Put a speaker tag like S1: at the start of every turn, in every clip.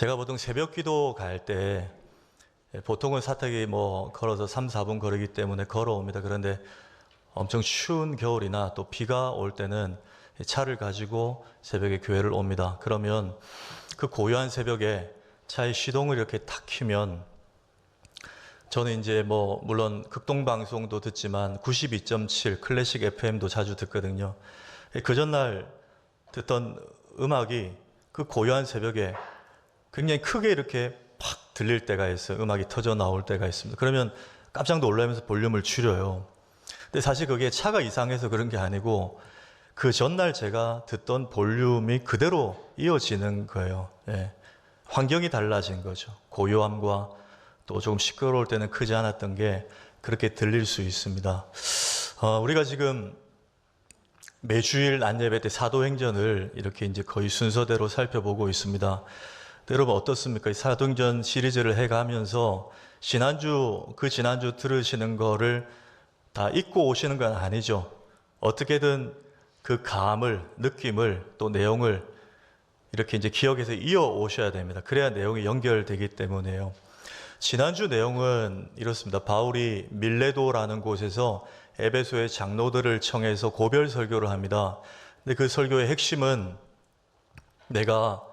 S1: 제가 보통 새벽 기도 갈 때 보통은 사택이 걸어서 3, 4분 거리기 때문에 걸어옵니다. 그런데 엄청 추운 겨울이나 또 비가 올 때는 차를 가지고 새벽에 교회를 옵니다. 그러면 그 고요한 새벽에 차의 시동을 이렇게 탁 켜면 저는 이제 물론 극동방송도 듣지만 92.7 클래식 FM도 자주 듣거든요. 그 전날 듣던 음악이 그 고요한 새벽에 굉장히 크게 이렇게 팍 들릴 때가 있어요. 음악이 터져 나올 때가 있습니다. 그러면 깜짝 놀라면서 볼륨을 줄여요. 근데 사실 그게 차가 이상해서 그런 게 아니고 그 전날 제가 듣던 볼륨이 그대로 이어지는 거예요. 예. 환경이 달라진 거죠. 고요함과 또 조금 시끄러울 때는 크지 않았던 게 그렇게 들릴 수 있습니다. 우리가 지금 매주일 안예배 때 사도행전을 이렇게 이제 거의 순서대로 살펴보고 있습니다. 여러분 어떻습니까? 이 사도행전 시리즈를 해가면서 지난주 들으시는 거를 다 잊고 오시는 건 아니죠. 어떻게든 그 감을, 느낌을, 또 내용을 이렇게 이제 기억해서 이어 오셔야 됩니다. 그래야 내용이 연결되기 때문에요. 지난주 내용은 이렇습니다. 바울이 밀레도라는 곳에서 에베소의 장로들을 청해서 고별 설교를 합니다. 근데 그 설교의 핵심은 내가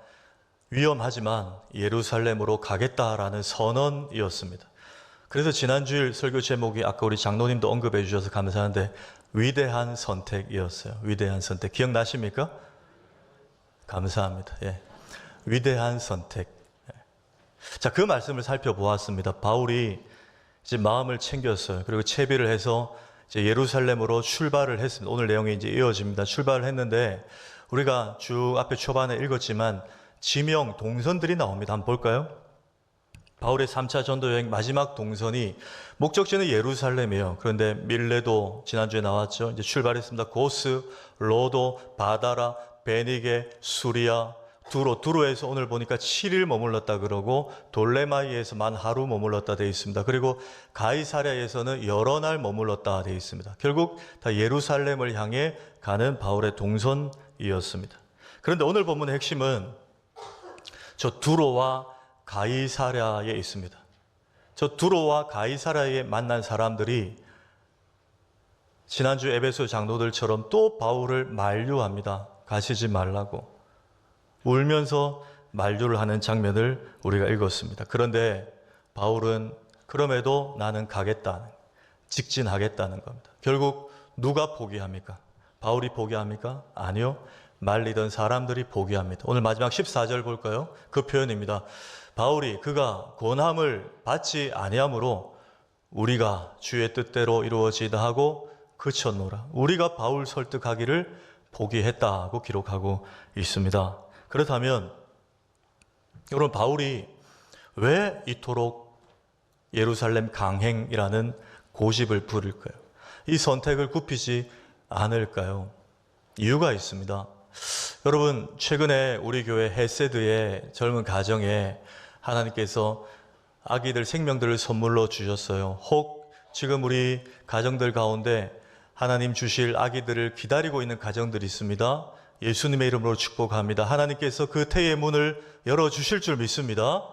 S1: 위험하지만 예루살렘으로 가겠다라는 선언이었습니다. 그래서 지난주일 설교 제목이 아까 우리 장로님도 언급해 주셔서 감사한데 위대한 선택이었어요. 위대한 선택. 기억나십니까? 감사합니다. 예. 위대한 선택. 자, 그 말씀을 살펴보았습니다. 바울이 이제 마음을 챙겼어요. 그리고 채비를 해서 이제 예루살렘으로 출발을 했습니다. 오늘 내용이 이제 이어집니다. 출발을 했는데 우리가 쭉 앞에 초반에 읽었지만 지명, 동선들이 나옵니다. 한번 볼까요? 바울의 3차 전도 여행 마지막 동선이 목적지는 예루살렘이에요. 그런데 밀레도 지난주에 나왔죠. 이제 출발했습니다. 고스, 로도, 바다라, 베니게, 수리아, 두로에서 오늘 보니까 7일 머물렀다 그러고 돌레마이에서 만 하루 머물렀다 되어 있습니다. 그리고 가이사랴에서는 여러 날 머물렀다 되어 있습니다. 결국 다 예루살렘을 향해 가는 바울의 동선이었습니다. 그런데 오늘 본문의 핵심은 저 두로와 가이사랴에 있습니다. 저 두로와 가이사랴에 만난 사람들이 지난주 에베소 장로들처럼 또 바울을 만류합니다. 가시지 말라고. 울면서 만류를 하는 장면을 우리가 읽었습니다. 그런데 바울은 그럼에도 나는 가겠다는, 직진하겠다는 겁니다. 결국 누가 포기합니까? 바울이 포기합니까? 아니요. 말리던 사람들이 포기합니다. 오늘 마지막 14절 볼까요? 그 표현입니다. 바울이 그가 권함을 받지 아니하므로 우리가 주의 뜻대로 이루어지다 하고 그쳤노라. 우리가 바울 설득하기를 포기했다고 기록하고 있습니다. 그렇다면 여러분 바울이 왜 이토록 예루살렘 강행이라는 고집을 부릴까요? 이 선택을 굽히지 않을까요? 이유가 있습니다. 여러분 최근에 우리 교회 헤세드의 젊은 가정에 하나님께서 아기들 생명들을 선물로 주셨어요. 혹 지금 우리 가정들 가운데 하나님 주실 아기들을 기다리고 있는 가정들이 있습니다. 예수님의 이름으로 축복합니다. 하나님께서 그 태의 문을 열어주실 줄 믿습니다.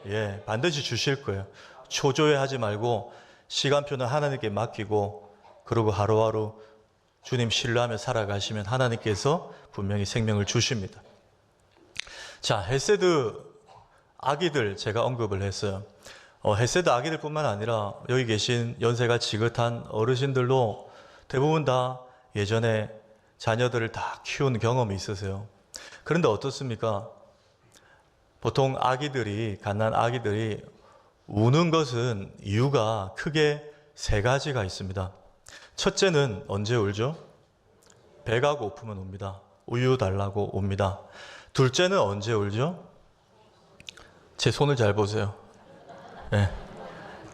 S1: 예, 반드시 주실 거예요. 초조해하지 말고 시간표는 하나님께 맡기고 그리고 하루하루 주님 신뢰하며 살아가시면 하나님께서 분명히 생명을 주십니다. 자, 헤세드 아기들 제가 언급을 했어요. 헤세드 아기들뿐만 아니라 여기 계신 연세가 지긋한 어르신들도 대부분 다 예전에 자녀들을 다 키운 경험이 있으세요. 그런데 어떻습니까? 보통 갓난 아기들이 우는 것은 이유가 크게 세 가지가 있습니다. 첫째는 언제 울죠? 배가 고프면 웁니다. 우유 달라고 웁니다. 둘째는 언제 울죠? 제 손을 잘 보세요. 네.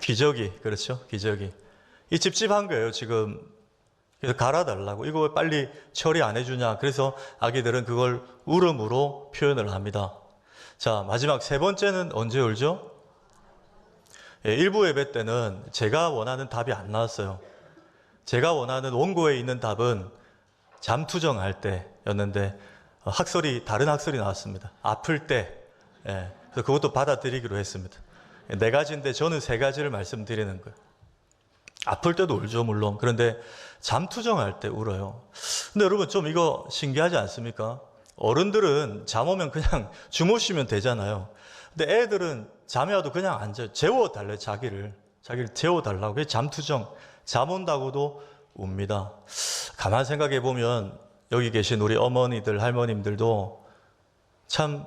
S1: 기저귀, 그렇죠? 기저귀. 이 찝찝한 거예요, 지금. 그래서 갈아달라고. 이거 왜 빨리 처리 안 해주냐. 그래서 아기들은 그걸 울음으로 표현을 합니다. 자, 마지막 세 번째는 언제 울죠? 예, 일부 예배 때는 제가 원하는 답이 안 나왔어요. 제가 원하는 원고에 있는 답은 잠투정할 때였는데 다른 학설이 나왔습니다. 아플 때. 예, 그것도 받아들이기로 했습니다. 4가지인데 저는 3가지를 말씀드리는 거예요. 아플 때도 울죠, 물론. 그런데 잠투정할 때 울어요. 근데 여러분 좀 이거 신기하지 않습니까? 어른들은 잠 오면 그냥 주무시면 되잖아요. 근데 애들은 잠이 와도 그냥 앉아요. 재워달래요, 자기를 재워달라고. 그게 잠투정. 잠 온다고도 웁니다. 가만 생각해 보면 여기 계신 우리 어머니들, 할머님들도 참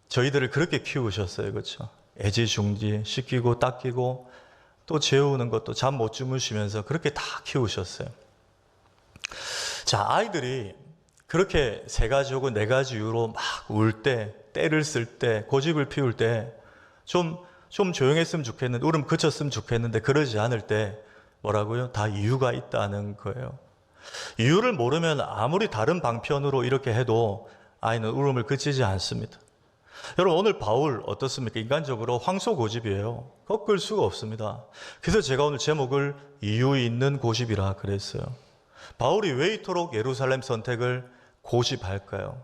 S1: 저희들을 그렇게 키우셨어요. 그렇죠? 애지중지 시키고 닦이고 또 재우는 것도 잠 못 주무시면서 그렇게 다 키우셨어요. 자, 아이들이 그렇게 3가지 혹은 4가지 이유로 막 울 때, 때를 쓸 때, 고집을 피울 때 좀 조용했으면 좋겠는데, 울음 그쳤으면 좋겠는데 그러지 않을 때 뭐라고요? 다 이유가 있다는 거예요. 이유를 모르면 아무리 다른 방편으로 이렇게 해도 아이는 울음을 그치지 않습니다. 여러분 오늘 바울 어떻습니까? 인간적으로 황소고집이에요. 꺾을 수가 없습니다. 그래서 제가 오늘 제목을 이유 있는 고집이라 그랬어요. 바울이 왜 이토록 예루살렘 선택을 고집할까요?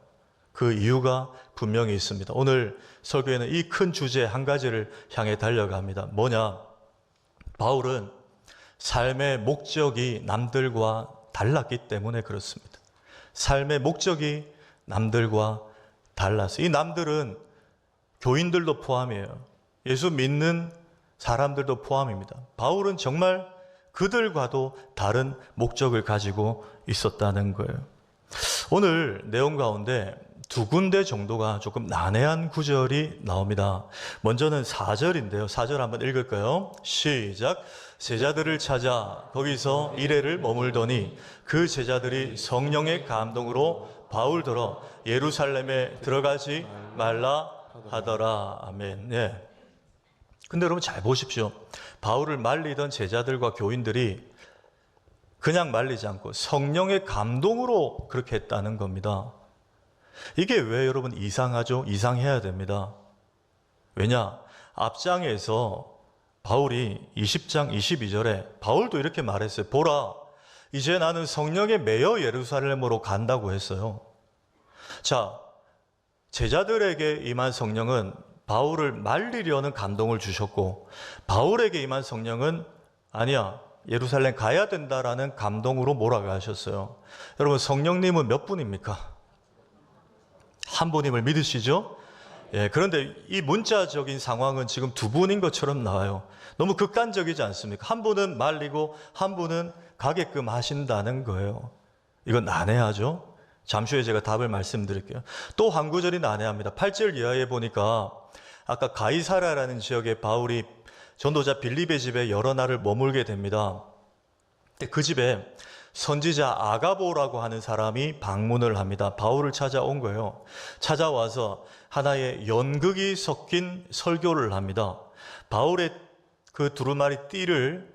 S1: 그 이유가 분명히 있습니다. 오늘 설교에는 이 큰 주제 한 가지를 향해 달려갑니다. 뭐냐? 바울은 삶의 목적이 남들과 달랐기 때문에 그렇습니다. 삶의 목적이 남들과 달라서, 이 남들은 교인들도 포함이에요. 예수 믿는 사람들도 포함입니다. 바울은 정말 그들과도 다른 목적을 가지고 있었다는 거예요. 오늘 내용 가운데 2군데 정도가 조금 난해한 구절이 나옵니다. 먼저는 4절인데요. 4절 한번 읽을까요? 시작. 제자들을 찾아 거기서 이레를 머물더니 그 제자들이 성령의 감동으로 바울더러 예루살렘에 들어가지 말라 하더라. 아멘. 예. 근데 여러분 잘 보십시오. 바울을 말리던 제자들과 교인들이 그냥 말리지 않고 성령의 감동으로 그렇게 했다는 겁니다. 이게 왜 여러분 이상하죠? 이상해야 됩니다. 왜냐? 앞장에서 바울이 20장 22절에 바울도 이렇게 말했어요. 보라, 이제 나는 성령에 매여 예루살렘으로 간다고 했어요. 자, 제자들에게 임한 성령은 바울을 말리려는 감동을 주셨고, 바울에게 임한 성령은 아니야, 예루살렘 가야 된다라는 감동으로 몰아가셨어요. 여러분 성령님은 몇 분입니까? 한 분임을 믿으시죠? 예, 그런데 이 문자적인 상황은 지금 2분인 것처럼 나와요. 너무 극단적이지 않습니까? 한 분은 말리고 한 분은 가게끔 하신다는 거예요. 이건 난해하죠? 잠시 후에 제가 답을 말씀드릴게요. 또 한 구절이 난해합니다. 8절 이하에 보니까 아까 가이사랴라는 지역에 바울이 전도자 빌립의 집에 여러 날을 머물게 됩니다. 그 집에 선지자 아가보라고 하는 사람이 방문을 합니다. 바울을 찾아온 거예요. 찾아와서 하나의 연극이 섞인 설교를 합니다. 바울의 그 두루마리 띠를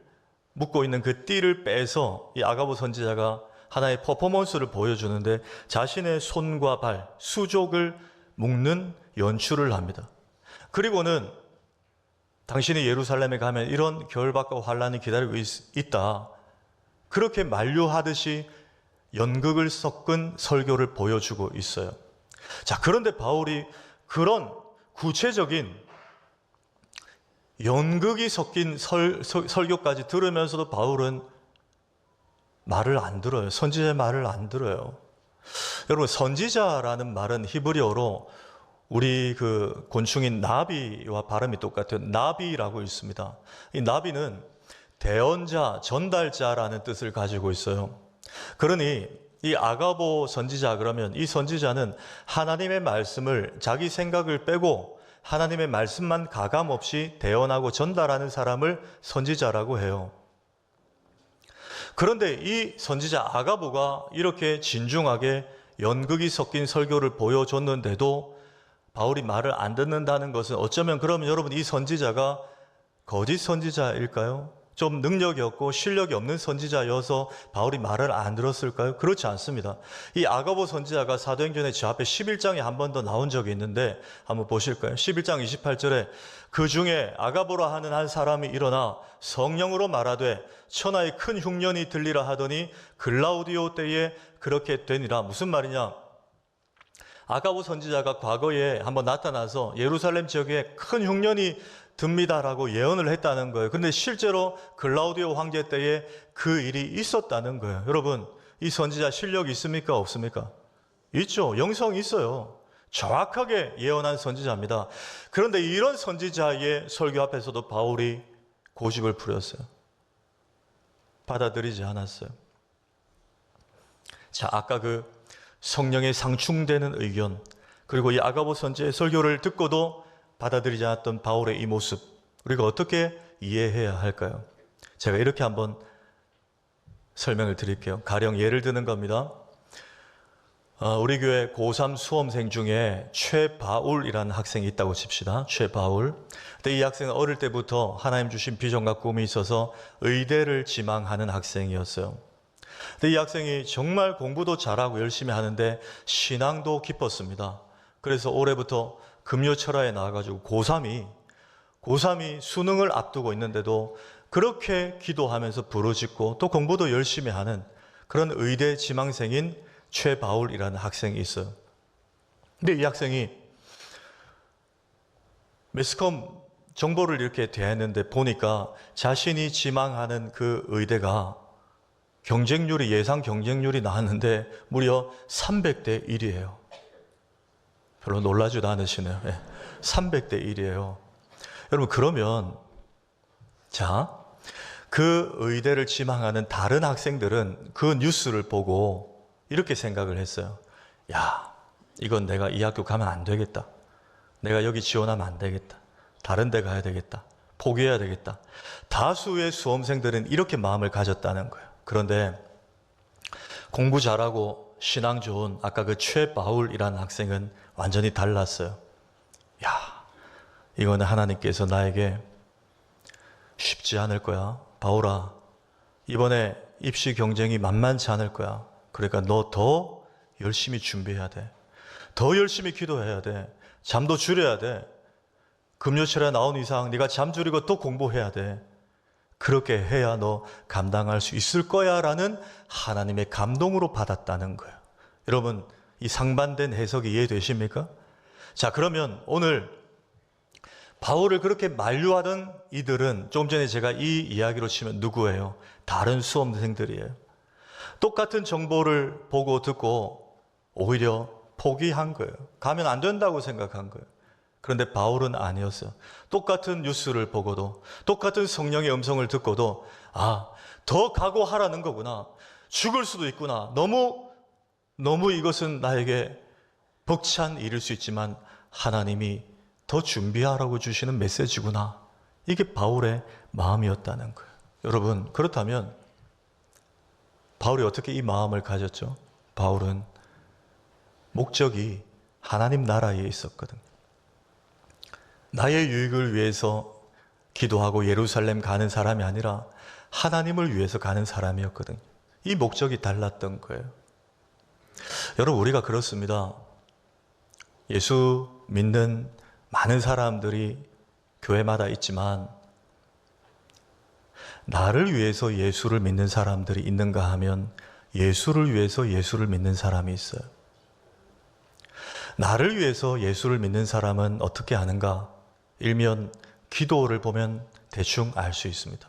S1: 묶고 있는 그 띠를 빼서 이 아가보 선지자가 하나의 퍼포먼스를 보여주는데 자신의 손과 발, 수족을 묶는 연출을 합니다. 그리고는 당신이 예루살렘에 가면 이런 결박과 환란이 기다리고 있다. 그렇게 만류하듯이 연극을 섞은 설교를 보여주고 있어요. 자, 그런데 바울이 그런 구체적인 연극이 섞인 설교까지 들으면서도 바울은 말을 안 들어요. 선지자의 말을 안 들어요. 여러분, 선지자라는 말은 히브리어로 우리 그 곤충인 나비와 발음이 똑같아요. 나비라고 있습니다. 이 나비는 대언자, 전달자라는 뜻을 가지고 있어요. 그러니 이 아가보 선지자, 그러면 이 선지자는 하나님의 말씀을 자기 생각을 빼고 하나님의 말씀만 가감없이 대언하고 전달하는 사람을 선지자라고 해요. 그런데 이 선지자 아가보가 이렇게 진중하게 연극이 섞인 설교를 보여줬는데도 바울이 말을 안 듣는다는 것은 어쩌면 그러면 여러분 이 선지자가 거짓 선지자일까요? 좀 능력이 없고 실력이 없는 선지자여서 바울이 말을 안 들었을까요? 그렇지 않습니다. 이 아가보 선지자가 사도행전의 저 앞에 11장에 한 번 더 나온 적이 있는데 한번 보실까요? 11장 28절에 그 중에 아가보라 하는 한 사람이 일어나 성령으로 말하되 천하의 큰 흉년이 들리라 하더니 글라우디오 때에 그렇게 되니라. 무슨 말이냐? 아가보 선지자가 과거에 한번 나타나서 예루살렘 지역에 큰 흉년이 듭니다라고 예언을 했다는 거예요. 근데 실제로 글라우디오 황제 때에 그 일이 있었다는 거예요. 여러분, 이 선지자 실력이 있습니까? 없습니까? 있죠. 영성이 있어요. 정확하게 예언한 선지자입니다. 그런데 이런 선지자의 설교 앞에서도 바울이 고집을 부렸어요. 받아들이지 않았어요. 자, 아까 그 성령의 상충되는 의견, 그리고 이 아가보 선지의 설교를 듣고도 받아들이지 않았던 바울의 이 모습, 우리가 어떻게 이해해야 할까요? 제가 이렇게 한번 설명을 드릴게요. 가령 예를 드는 겁니다. 우리 교회 고3 수험생 중에 최바울이라는 학생이 있다고 칩시다. 최바울. 근데 이 학생은 어릴 때부터 하나님 주신 비전과 꿈이 있어서 의대를 지망하는 학생이었어요. 근데 이 학생이 정말 공부도 잘하고 열심히 하는데 신앙도 깊었습니다. 그래서 올해부터 금요철야에 나와가지고 고3이 수능을 앞두고 있는데도 그렇게 기도하면서 부르짖고 또 공부도 열심히 하는 그런 의대 지망생인 최바울이라는 학생이 있어요. 근데 이 학생이 매스컴 정보를 이렇게 대했는데 보니까 자신이 지망하는 그 의대가 경쟁률이, 예상 경쟁률이 나왔는데 무려 300대 1이에요. 별로 놀라지도 않으시네요. 300대 1이에요. 여러분, 그러면 자, 그 의대를 지망하는 다른 학생들은 그 뉴스를 보고 이렇게 생각을 했어요. 야, 이건 내가 이 학교 가면 안 되겠다. 내가 여기 지원하면 안 되겠다. 다른 데 가야 되겠다. 포기해야 되겠다. 다수의 수험생들은 이렇게 마음을 가졌다는 거예요. 그런데 공부 잘하고 신앙 좋은 아까 그 최바울이라는 학생은 완전히 달랐어요. 야, 이거는 하나님께서 나에게 쉽지 않을 거야. 바울아, 이번에 입시 경쟁이 만만치 않을 거야. 그러니까 너 더 열심히 준비해야 돼. 더 열심히 기도해야 돼. 잠도 줄여야 돼. 금요철에 나온 이상 네가 잠 줄이고 또 공부해야 돼. 그렇게 해야 너 감당할 수 있을 거야 라는 하나님의 감동으로 받았다는 거예요. 여러분, 이 상반된 해석이 이해되십니까? 자, 그러면 오늘 바울을 그렇게 만류하던 이들은 좀 전에 제가 이 이야기로 치면 누구예요? 다른 수험생들이에요. 똑같은 정보를 보고 듣고 오히려 포기한 거예요. 가면 안 된다고 생각한 거예요. 그런데 바울은 아니었어요. 똑같은 뉴스를 보고도, 똑같은 성령의 음성을 듣고도, 더 각오하라는 거구나. 죽을 수도 있구나. 너무 이것은 나에게 벅찬 일일 수 있지만 하나님이 더 준비하라고 주시는 메시지구나. 이게 바울의 마음이었다는 거예요. 여러분, 그렇다면 바울이 어떻게 이 마음을 가졌죠? 바울은 목적이 하나님 나라에 있었거든. 나의 유익을 위해서 기도하고 예루살렘 가는 사람이 아니라 하나님을 위해서 가는 사람이었거든. 이 목적이 달랐던 거예요. 여러분, 우리가 그렇습니다. 예수 믿는 많은 사람들이 교회마다 있지만 나를 위해서 예수를 믿는 사람들이 있는가 하면 예수를 위해서 예수를 믿는 사람이 있어요. 나를 위해서 예수를 믿는 사람은 어떻게 아는가? 일면 기도를 보면 대충 알 수 있습니다.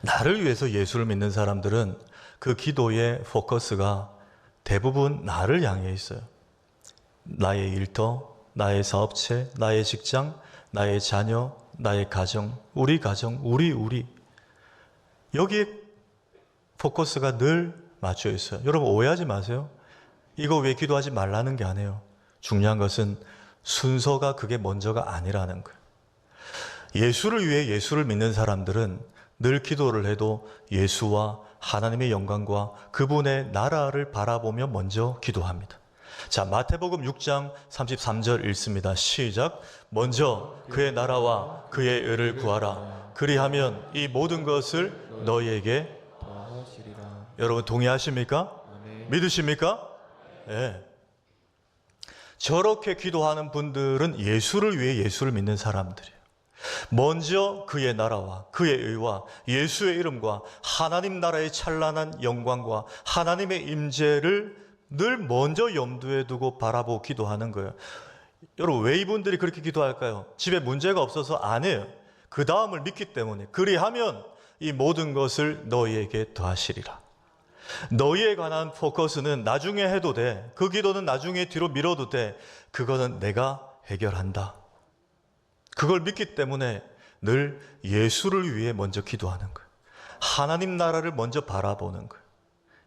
S1: 나를 위해서 예수를 믿는 사람들은 그 기도의 포커스가 대부분 나를 향해 있어요. 나의 일터, 나의 사업체, 나의 직장, 나의 자녀, 나의 가정, 우리 가정, 우리. 여기에 포커스가 늘 맞춰 있어요. 여러분, 오해하지 마세요. 이거 왜 기도하지 말라는 게 아니에요. 중요한 것은 순서가 그게 먼저가 아니라는 거예요. 예수를 위해 예수를 믿는 사람들은 늘 기도를 해도 예수와 하나님의 영광과 그분의 나라를 바라보며 먼저 기도합니다. 자, 마태복음 6장 33절 읽습니다. 시작. 먼저 그의 나라와 그의 의를 구하라. 그리하면 이 모든 것을 너희에게
S2: 더하시리라.
S1: 여러분, 동의하십니까?
S2: 아멘.
S1: 믿으십니까? 네. 저렇게 기도하는 분들은 예수를 위해 예수를 믿는 사람들이에요. 먼저 그의 나라와 그의 의와 예수의 이름과 하나님 나라의 찬란한 영광과 하나님의 임재를 늘 먼저 염두에 두고 바라보고 기도하는 거예요. 여러분, 왜 이분들이 그렇게 기도할까요? 집에 문제가 없어서 안 해요. 그 다음을 믿기 때문에. 그리하면 이 모든 것을 너희에게 더하시리라. 너희에 관한 포커스는 나중에 해도 돼. 그 기도는 나중에 뒤로 미뤄도 돼. 그거는 내가 해결한다. 그걸 믿기 때문에 늘 예수를 위해 먼저 기도하는 거예요. 하나님 나라를 먼저 바라보는 거예요.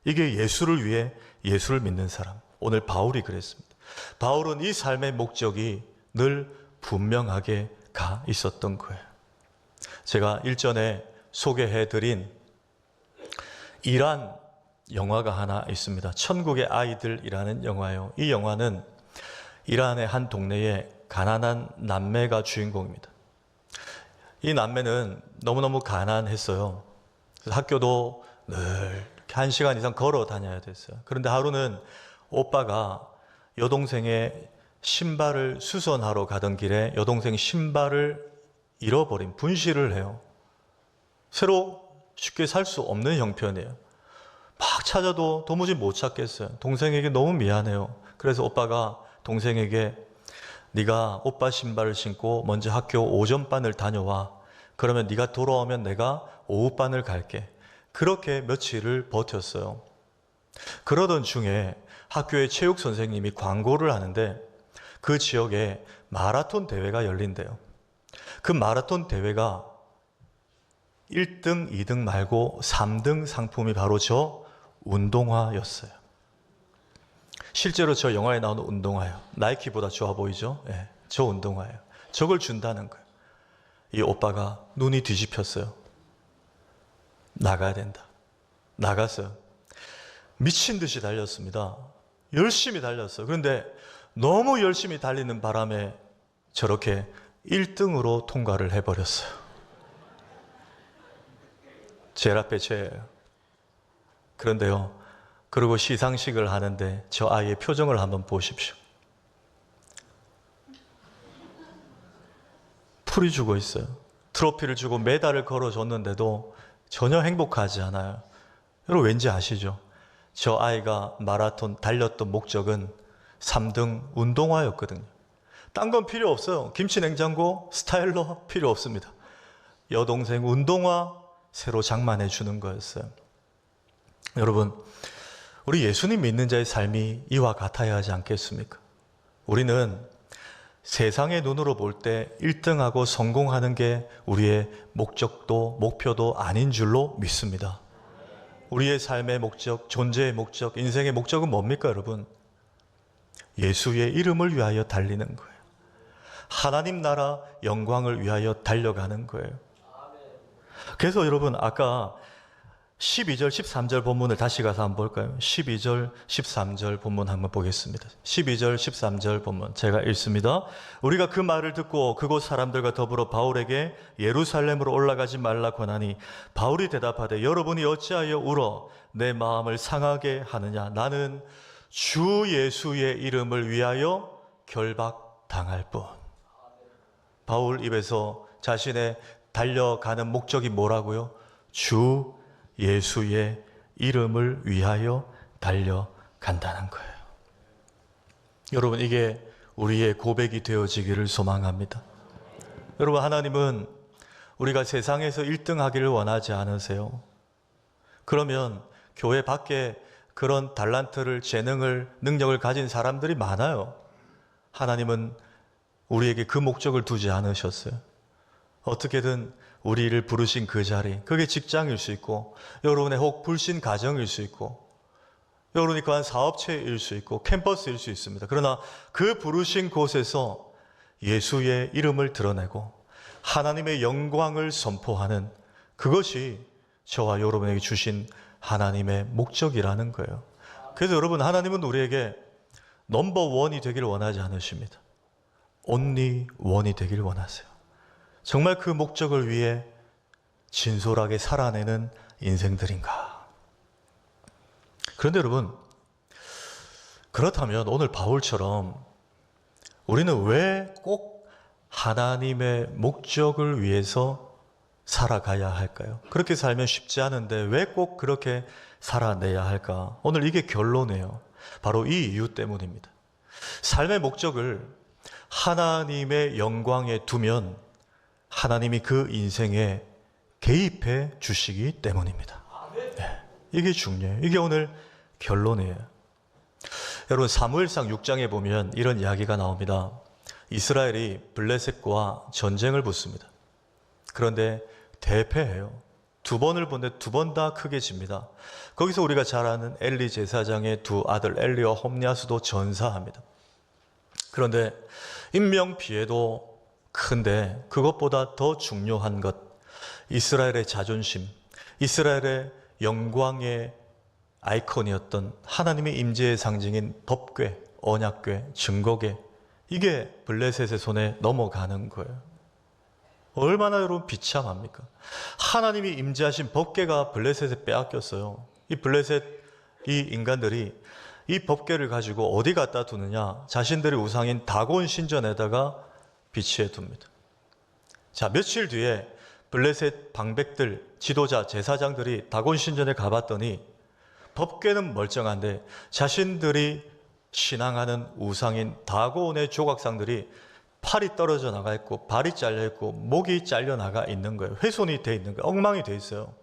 S1: 이게 예수를 위해 예수를 믿는 사람. 오늘 바울이 그랬습니다. 바울은 이 삶의 목적이 늘 분명하게 가 있었던 거예요. 제가 일전에 소개해드린 이란 영화가 하나 있습니다. 천국의 아이들이라는 영화예요. 이 영화는 이란의 한 동네에 가난한 남매가 주인공입니다. 이 남매는 너무너무 가난했어요. 그래서 학교도 늘 이렇게 1시간 이상 걸어 다녀야 됐어요. 그런데 하루는 오빠가 여동생의 신발을 수선하러 가던 길에 여동생 신발을 잃어버린, 분실을 해요. 새로 쉽게 살 수 없는 형편이에요. 막 찾아도 도무지 못 찾겠어요. 동생에게 너무 미안해요. 그래서 오빠가 동생에게 네가 오빠 신발을 신고 먼저 학교 오전반을 다녀와. 그러면 네가 돌아오면 내가 오후반을 갈게. 그렇게 며칠을 버텼어요. 그러던 중에 학교의 체육 선생님이 광고를 하는데 그 지역에 마라톤 대회가 열린대요. 그 마라톤 대회가 1등, 2등 말고 3등 상품이 바로 저 운동화였어요. 실제로 저 영화에 나오는 운동화예요. 나이키보다 좋아 보이죠? 네, 저 운동화예요. 저걸 준다는 거예요. 이 오빠가 눈이 뒤집혔어요. 나가야 된다. 나갔어요. 미친 듯이 달렸습니다. 열심히 달렸어요. 그런데 너무 열심히 달리는 바람에 저렇게 1등으로 통과를 해버렸어요. 제일 앞에 죄예요. 그런데요, 그리고 시상식을 하는데 저 아이의 표정을 한번 보십시오. 풀이 죽어 있어요. 트로피를 주고 메달을 걸어줬는데도 전혀 행복하지 않아요. 여러분 왠지 아시죠? 저 아이가 마라톤 달렸던 목적은 3등 운동화였거든요. 딴 건 필요 없어요. 김치 냉장고, 스타일러 필요 없습니다. 여동생 운동화 새로 장만해 주는 거였어요. 여러분, 우리 예수님 믿는 자의 삶이 이와 같아야 하지 않겠습니까? 우리는 세상의 눈으로 볼 때 1등하고 성공하는 게 우리의 목적도 목표도 아닌 줄로 믿습니다. 우리의 삶의 목적, 존재의 목적, 인생의 목적은 뭡니까, 여러분? 예수의 이름을 위하여 달리는 거예요. 하나님 나라 영광을 위하여 달려가는 거예요. 그래서 여러분, 아까 12절, 13절 본문을 다시 가서 한번 볼까요? 12절, 13절 본문 한번 보겠습니다. 12절, 13절 본문 제가 읽습니다. 우리가 그 말을 듣고 그곳 사람들과 더불어 바울에게 예루살렘으로 올라가지 말라 권하니 바울이 대답하되 여러분이 어찌하여 울어 내 마음을 상하게 하느냐. 나는 주 예수의 이름을 위하여 결박당할 뿐. 바울 입에서 자신의 달려가는 목적이 뭐라고요? 주 예수의 이름을 위하여 달려간다는 거예요. 여러분, 이게 우리의 고백이 되어지기를 소망합니다. 여러분, 하나님은 우리가 세상에서 1등 하기를 원하지 않으세요. 그러면 교회 밖에 그런 달란트를, 재능을, 능력을 가진 사람들이 많아요. 하나님은 우리에게 그 목적을 두지 않으셨어요. 어떻게든 우리를 부르신 그 자리, 그게 직장일 수 있고 여러분의 혹 불신 가정일 수 있고 여러분이 거한 사업체일 수 있고 캠퍼스일 수 있습니다. 그러나 그 부르신 곳에서 예수의 이름을 드러내고 하나님의 영광을 선포하는 그것이 저와 여러분에게 주신 하나님의 목적이라는 거예요. 그래서 여러분, 하나님은 우리에게 넘버 원이 되기를 원하지 않으십니다. only 원이 되기를 원하세요. 정말 그 목적을 위해 진솔하게 살아내는 인생들인가? 그런데 여러분, 그렇다면 오늘 바울처럼 우리는 왜 꼭 하나님의 목적을 위해서 살아가야 할까요? 그렇게 살면 쉽지 않은데 왜 꼭 그렇게 살아내야 할까? 오늘 이게 결론이에요. 바로 이 이유 때문입니다. 삶의 목적을 하나님의 영광에 두면 하나님이 그 인생에 개입해 주시기 때문입니다. 네, 이게 중요해요. 이게 오늘 결론이에요. 여러분, 사무엘상 6장에 보면 이런 이야기가 나옵니다. 이스라엘이 블레셋과 전쟁을 붙습니다. 그런데 대패해요. 두 번을 보는데 두 번 다 크게 집니다. 거기서 우리가 잘 아는 엘리 제사장의 두 아들 엘리와 홈냐스도 전사합니다. 그런데 인명피해도 큰데 그것보다 더 중요한 것, 이스라엘의 자존심, 이스라엘의 영광의 아이콘이었던 하나님의 임재의 상징인 법궤, 언약궤, 증거궤, 이게 블레셋의 손에 넘어가는 거예요. 얼마나 여러분 비참합니까? 하나님이 임재하신 법궤가 블레셋에 빼앗겼어요. 이 블레셋 이 인간들이 이 법궤를 가지고 어디 갖다 두느냐? 자신들의 우상인 다곤 신전에다가 비치해 둡니다. 자, 며칠 뒤에 블레셋 방백들, 지도자, 제사장들이 다곤 신전에 가봤더니 법궤는 멀쩡한데 자신들이 신앙하는 우상인 다곤의 조각상들이 팔이 떨어져 나가 있고 발이 잘려 있고 목이 잘려 나가 있는 거예요. 훼손이 돼 있는 거예요. 엉망이 돼 있어요.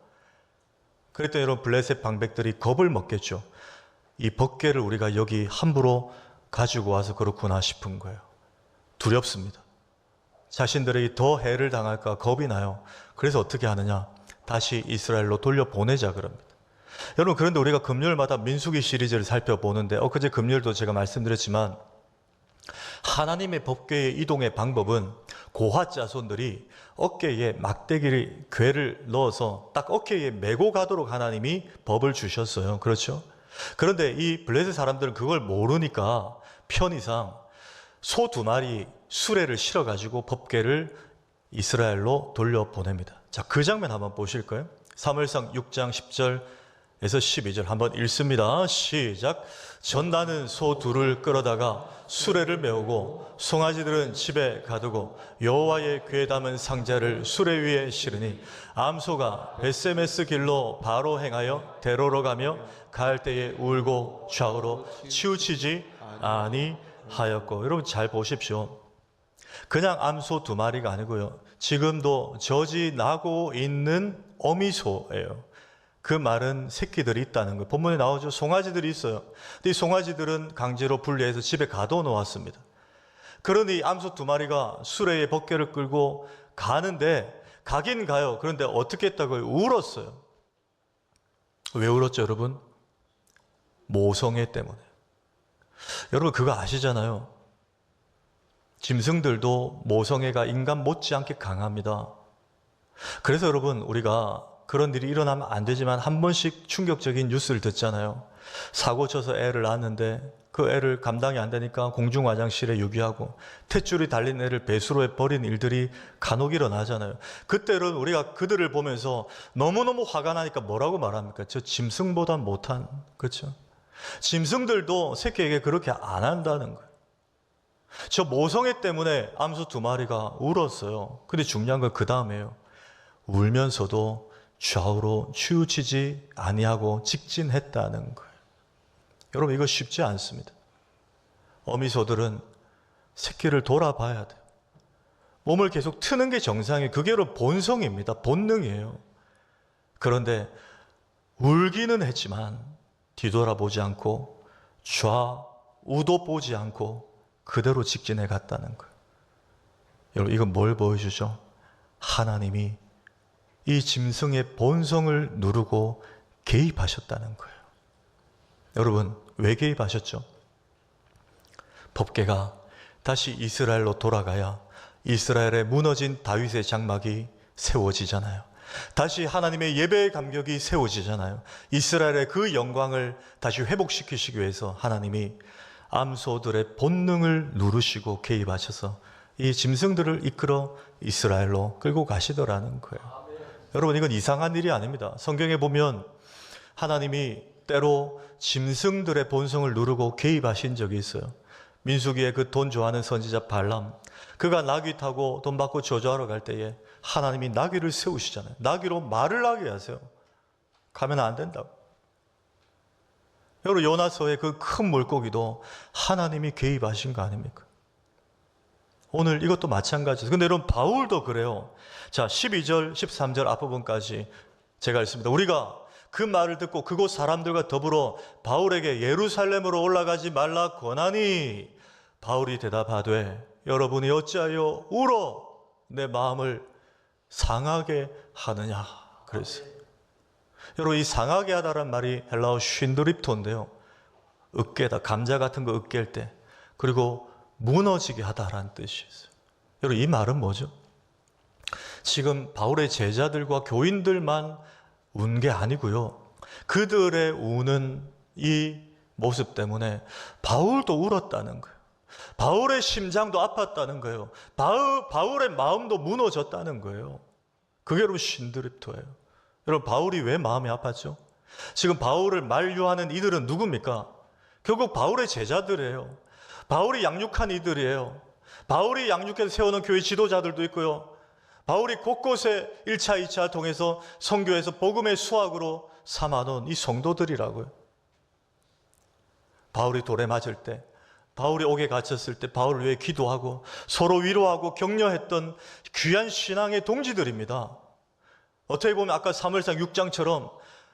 S1: 그랬더니 여러분, 블레셋 방백들이 겁을 먹겠죠. 이 법궤를 우리가 여기 함부로 가지고 와서 그렇구나 싶은 거예요. 두렵습니다. 자신들에게 더 해를 당할까 겁이 나요. 그래서 어떻게 하느냐? 다시 이스라엘로 돌려보내자 그럽니다. 여러분, 그런데 우리가 금요일마다 민수기 시리즈를 살펴보는데 엊그제 금요일도 제가 말씀드렸지만 하나님의 법궤의 이동의 방법은 고핫 자손들이 어깨에 막대기를 궤를 넣어서 딱 어깨에 메고 가도록 하나님이 법을 주셨어요. 그렇죠? 그런데 이 블레셋 사람들은 그걸 모르니까 편의상 소 2마리 수레를 실어가지고 법궤를 이스라엘로 돌려보냅니다. 자, 그 장면 한번 보실까요? 사무엘상 6장 10절에서 12절 한번 읽습니다. 시작. 전나는 소 2를 끌어다가 수레를 메우고 송아지들은 집에 가두고 여호와의 궤에 담은 상자를 수레 위에 실으니 암소가 베세메스 길로 바로 행하여 대로로 가며 갈 때에 울고 좌우로 치우치지 아니하였고. 여러분 잘 보십시오. 그냥 암소 2마리가 아니고요. 지금도 젖이 나고 있는 어미소예요. 그 말은 새끼들이 있다는 거예요. 본문에 나오죠. 송아지들이 있어요. 근데 이 송아지들은 강제로 분리해서 집에 가둬 놓았습니다. 그러니 암소 2마리가 수레에 법궤를 끌고 가는데 가긴 가요. 그런데 어떻게 했다고요? 울었어요. 왜 울었죠, 여러분? 모성애 때문에. 여러분 그거 아시잖아요. 짐승들도 모성애가 인간 못지않게 강합니다. 그래서 여러분, 우리가 그런 일이 일어나면 안 되지만 한 번씩 충격적인 뉴스를 듣잖아요. 사고 쳐서 애를 낳았는데 그 애를 감당이 안 되니까 공중화장실에 유기하고 탯줄이 달린 애를 배수로에 버린 일들이 간혹 일어나잖아요. 그때는 우리가 그들을 보면서 너무너무 화가 나니까 뭐라고 말합니까? 저 짐승보다 못한, 그렇죠? 짐승들도 새끼에게 그렇게 안 한다는 거예요. 저 모성애 때문에 암소 2마리가 울었어요. 근데 중요한 건 그 다음에요. 울면서도 좌우로 치우치지 아니하고 직진했다는 거예요. 여러분 이거 쉽지 않습니다. 어미소들은 새끼를 돌아봐야 돼요. 몸을 계속 트는 게 정상이에요. 그게 바로 본성입니다. 본능이에요. 그런데 울기는 했지만 뒤돌아보지 않고 좌우도 보지 않고 그대로 직진해 갔다는 거예요. 여러분 이건 뭘 보여주죠? 하나님이 이 짐승의 본성을 누르고 개입하셨다는 거예요. 여러분 왜 개입하셨죠? 법궤가 다시 이스라엘로 돌아가야 이스라엘의 무너진 다윗의 장막이 세워지잖아요. 다시 하나님의 예배의 감격이 세워지잖아요. 이스라엘의 그 영광을 다시 회복시키시기 위해서 하나님이 암소들의 본능을 누르시고 개입하셔서 이 짐승들을 이끌어 이스라엘로 끌고 가시더라는 거예요. 여러분 이건 이상한 일이 아닙니다. 성경에 보면 하나님이 때로 짐승들의 본성을 누르고 개입하신 적이 있어요. 민수기에 그 돈 좋아하는 선지자 발람, 그가 나귀 타고 돈 받고 저주하러 갈 때에 하나님이 나귀를 세우시잖아요. 나귀로 말을 하게 하세요. 가면 안 된다고. 여러분, 요나서의 그 큰 물고기도 하나님이 개입하신 거 아닙니까? 오늘 이것도 마찬가지죠. 근데 여러분, 바울도 그래요. 자, 12절, 13절 앞부분까지 제가 읽습니다. 우리가 그 말을 듣고 그곳 사람들과 더불어 바울에게 예루살렘으로 올라가지 말라 권하니, 바울이 대답하되 여러분이 어찌하여 울어 내 마음을 상하게 하느냐 그랬어요. 여러분, 이 상하게 하다란 말이 헬라어 쉰드립토인데요, 으깨다, 감자 같은 거 으깰 때, 그리고 무너지게 하다라는 뜻이었어요. 여러분, 이 말은 뭐죠? 지금 바울의 제자들과 교인들만 운 게 아니고요, 그들의 우는 이 모습 때문에 바울도 울었다는 거예요. 바울의 심장도 아팠다는 거예요. 바울의 마음도 무너졌다는 거예요. 그게 여러분 쉰드립토예요. 여러분, 바울이 왜 마음이 아팠죠? 지금 바울을 만류하는 이들은 누굽니까? 결국 바울의 제자들이에요. 바울이 양육한 이들이에요. 바울이 양육해서 세우는 교회 지도자들도 있고요, 바울이 곳곳에 1차, 2차 통해서 선교해서 복음의 수학으로 삼아놓은 이 성도들이라고요. 바울이 돌에 맞을 때, 바울이 옥에 갇혔을 때 바울을 위해 기도하고 서로 위로하고 격려했던 귀한 신앙의 동지들입니다. 어떻게 보면 아까 사무엘상 6장처럼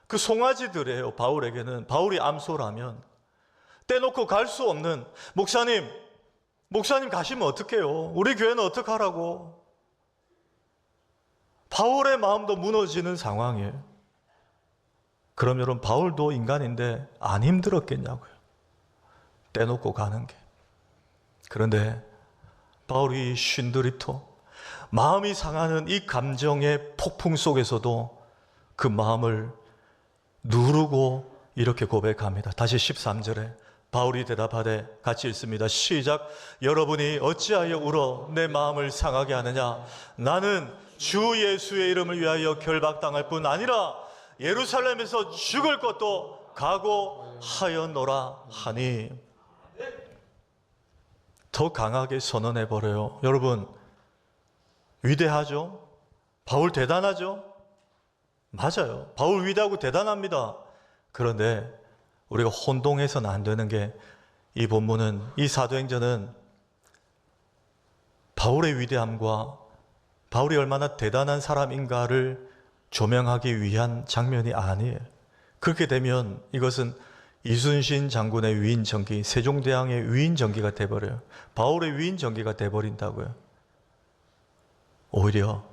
S1: 그 송아지들이에요. 바울에게는. 바울이 암소라면 떼놓고 갈 수 없는, 목사님 가시면 어떡해요? 우리 교회는 어떡하라고? 바울의 마음도 무너지는 상황이에요. 그럼 여러분, 바울도 인간인데 안 힘들었겠냐고요, 떼놓고 가는 게. 그런데 바울이 쉰드립토, 마음이 상하는 이 감정의 폭풍 속에서도 그 마음을 누르고 이렇게 고백합니다. 다시 13절에 바울이 대답하되, 같이 읽습니다. 시작. 여러분이 어찌하여 울어 내 마음을 상하게 하느냐? 나는 주 예수의 이름을 위하여 결박당할 뿐 아니라 예루살렘에서 죽을 것도 각오하였노라 하니. 더 강하게 선언해버려요. 여러분, 위대하죠? 바울 대단하죠? 맞아요. 바울 위대하고 대단합니다. 그런데 우리가 혼동해서는 안 되는 게, 이 본문은, 이 사도행전은 바울의 위대함과 바울이 얼마나 대단한 사람인가를 조명하기 위한 장면이 아니에요. 그렇게 되면 이것은 이순신 장군의 위인전기, 세종대왕의 위인전기가 돼버려요. 바울의 위인전기가 돼버린다고요. 오히려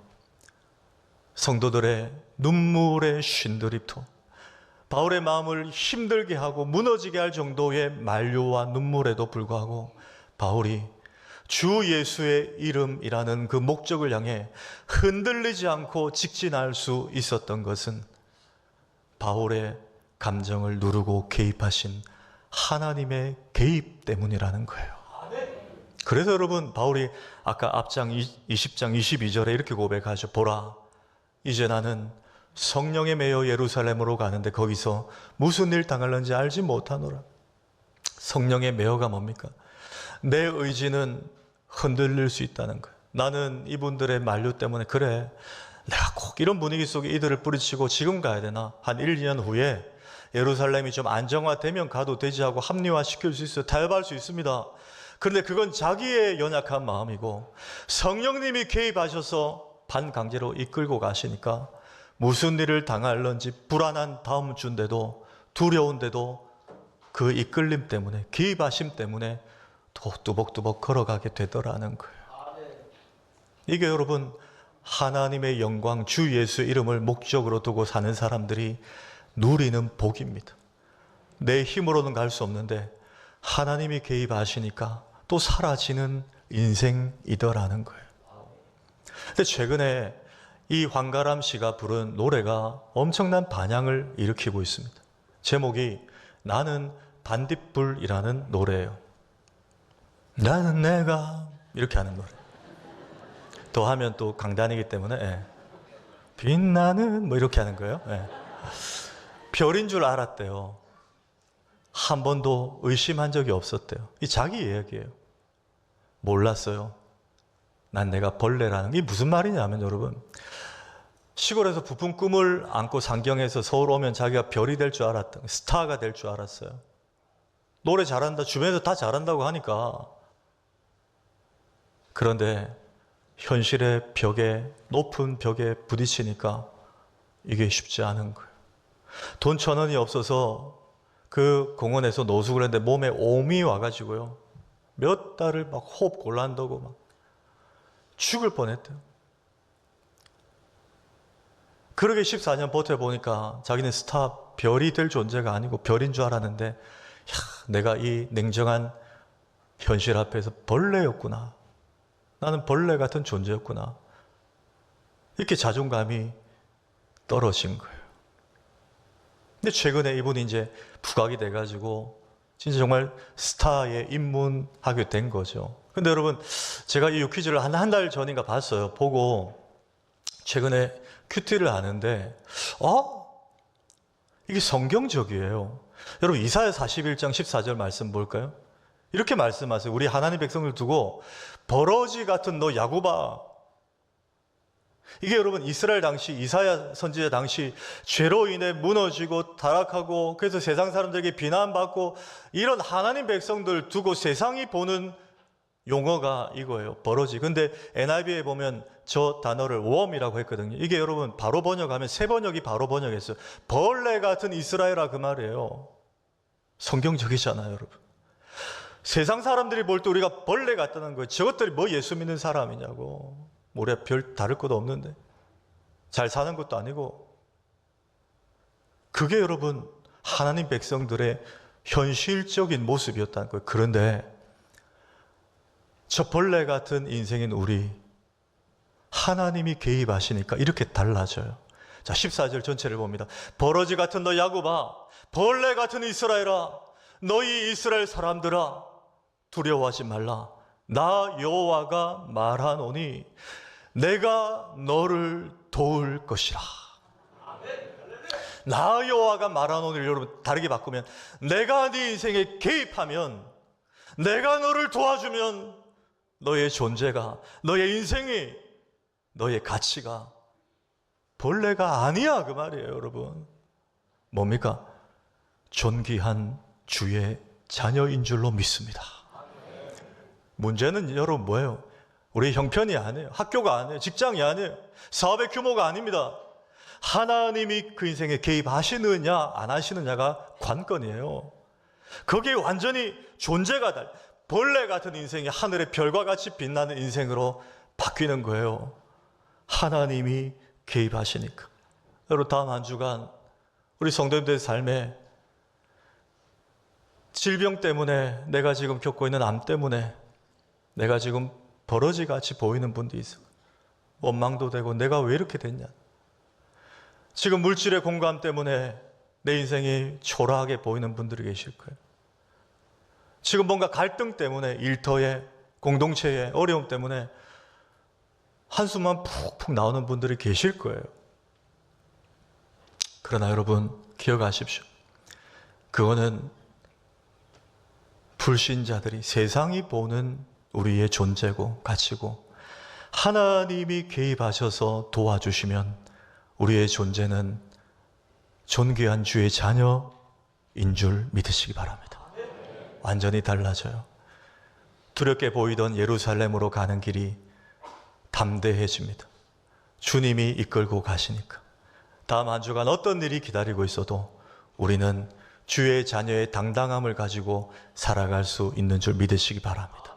S1: 성도들의 눈물의 쉰드립토, 바울의 마음을 힘들게 하고 무너지게 할 정도의 만류와 눈물에도 불구하고 바울이 주 예수의 이름이라는 그 목적을 향해 흔들리지 않고 직진할 수 있었던 것은 바울의 감정을 누르고 개입하신 하나님의 개입 때문이라는 거예요. 그래서 여러분, 바울이 아까 앞장 20장 22절에 이렇게 고백하죠. 보라, 이제 나는 성령에 매여 예루살렘으로 가는데 거기서 무슨 일 당할는지 알지 못하노라. 성령의 매여가 뭡니까? 내 의지는 흔들릴 수 있다는 거예요. 나는 이분들의 만류 때문에, 그래, 내가 꼭 이런 분위기 속에 이들을 뿌리치고 지금 가야 되나? 한 1, 2년 후에 예루살렘이 좀 안정화되면 가도 되지 하고 합리화시킬 수 있어요. 타협할 수 있습니다. 그런데 그건 자기의 연약한 마음이고, 성령님이 개입하셔서 반강제로 이끌고 가시니까 무슨 일을 당할런지 불안한 다음 주인데도, 두려운데도 그 이끌림 때문에, 개입하심 때문에 또 뚜벅뚜벅 걸어가게 되더라는 거예요. 이게 여러분, 하나님의 영광, 주 예수의 이름을 목적으로 두고 사는 사람들이 누리는 복입니다. 내 힘으로는 갈 수 없는데 하나님이 개입하시니까 또 사라지는 인생이더라는 거예요. 근데 최근에 이 황가람 씨가 부른 노래가 엄청난 반향을 일으키고 있습니다. 제목이 나는 반딧불이라는 노래예요. 나는 내가, 이렇게 하는 노래. 더 하면 또 강단이기 때문에 빛나는 뭐 이렇게 하는 거예요. 별인 줄 알았대요. 한 번도 의심한 적이 없었대요. 이 자기 이야기예요. 몰랐어요. 난 내가 벌레라는 게 무슨 말이냐면, 여러분, 시골에서 부푼 꿈을 안고 상경해서 서울 오면 자기가 별이 될 줄 알았던, 스타가 될 줄 알았어요. 노래 잘한다, 주변에서 다 잘한다고 하니까. 그런데 현실의 벽에, 높은 벽에 부딪히니까 이게 쉽지 않은 거예요. 돈 1,000원이 없어서 그 공원에서 노숙을 했는데 몸에 옴이 와가지고요. 몇 달을 막 호흡 곤란하고 막 죽을 뻔했대요. 그러게 14년 버텨보니까 자기는 스타, 별이 될 존재가 아니고 별인 줄 알았는데, 내가 이 냉정한 현실 앞에서 벌레였구나. 나는 벌레 같은 존재였구나. 이렇게 자존감이 떨어진 거예요. 근데 최근에 이분이 이제 부각이 돼가지고 진짜 정말 스타에 입문하게 된 거죠. 근데 여러분, 제가 이 퀴즈를 한 달 전인가 봤어요. 보고 최근에 큐티를 하는데 이게 성경적이에요. 여러분, 이사야 41장 14절 말씀 볼까요? 이렇게 말씀하세요. 우리 하나님 백성을 두고 버러지 같은 너 야곱아. 이게 여러분 이스라엘 당시, 이사야 선지자 당시 죄로 인해 무너지고 타락하고 그래서 세상 사람들에게 비난받고 이런 하나님 백성들 두고 세상이 보는 용어가 이거예요. 버러지. 근데 NIV에 보면 저 단어를 worm이라고 했거든요. 이게 여러분 바로 번역하면 새 번역이 바로 번역했어요. 벌레 같은 이스라엘아, 그 말이에요. 성경적이잖아요, 여러분. 세상 사람들이 볼 때 우리가 벌레 같다는 거예요. 저것들이 뭐 예수 믿는 사람이냐고. 우리가 별 다를 것도 없는데, 잘 사는 것도 아니고. 그게 여러분 하나님 백성들의 현실적인 모습이었다는 거예요. 그런데 저 벌레 같은 인생인 우리, 하나님이 개입하시니까 이렇게 달라져요. 자, 14절 전체를 봅니다. 버러지 같은 너 야곱아, 벌레 같은 이스라엘아, 너희 이스라엘 사람들아, 두려워하지 말라. 나 여호와가 말하노니 내가 너를 도울 것이라. 나 여호와가 말하노니, 여러분 다르게 바꾸면 내가 네 인생에 개입하면, 내가 너를 도와주면 너의 존재가, 너의 인생이, 너의 가치가 벌레가 아니야, 그 말이에요. 여러분 뭡니까? 존귀한 주의 자녀인 줄로 믿습니다. 문제는 여러분 뭐예요? 우리 형편이 아니에요. 학교가 아니에요. 직장이 아니에요. 사업의 규모가 아닙니다. 하나님이 그 인생에 개입하시느냐 안 하시느냐가 관건이에요. 거기에 완전히 존재가 달라요. 벌레 같은 인생이 하늘의 별과 같이 빛나는 인생으로 바뀌는 거예요. 하나님이 개입하시니까. 여러분, 다음 한 주간 우리 성도님들의 삶에 질병 때문에, 내가 지금 겪고 있는 암 때문에 내가 지금 버러지같이 보이는 분도 있어요. 원망도 되고 내가 왜 이렇게 됐냐. 지금 물질의 공감 때문에 내 인생이 초라하게 보이는 분들이 계실 거예요. 지금 뭔가 갈등 때문에, 일터에, 공동체에 어려움 때문에 한숨만 푹푹 나오는 분들이 계실 거예요. 그러나 여러분 기억하십시오. 그거는 불신자들이, 세상이 보는 우리의 존재고 가치고, 하나님이 개입하셔서 도와주시면 우리의 존재는 존귀한 주의 자녀인 줄 믿으시기 바랍니다. 완전히 달라져요. 두렵게 보이던 예루살렘으로 가는 길이 담대해집니다. 주님이 이끌고 가시니까. 다음 한 주간 어떤 일이 기다리고 있어도 우리는 주의 자녀의 당당함을 가지고 살아갈 수 있는 줄 믿으시기 바랍니다.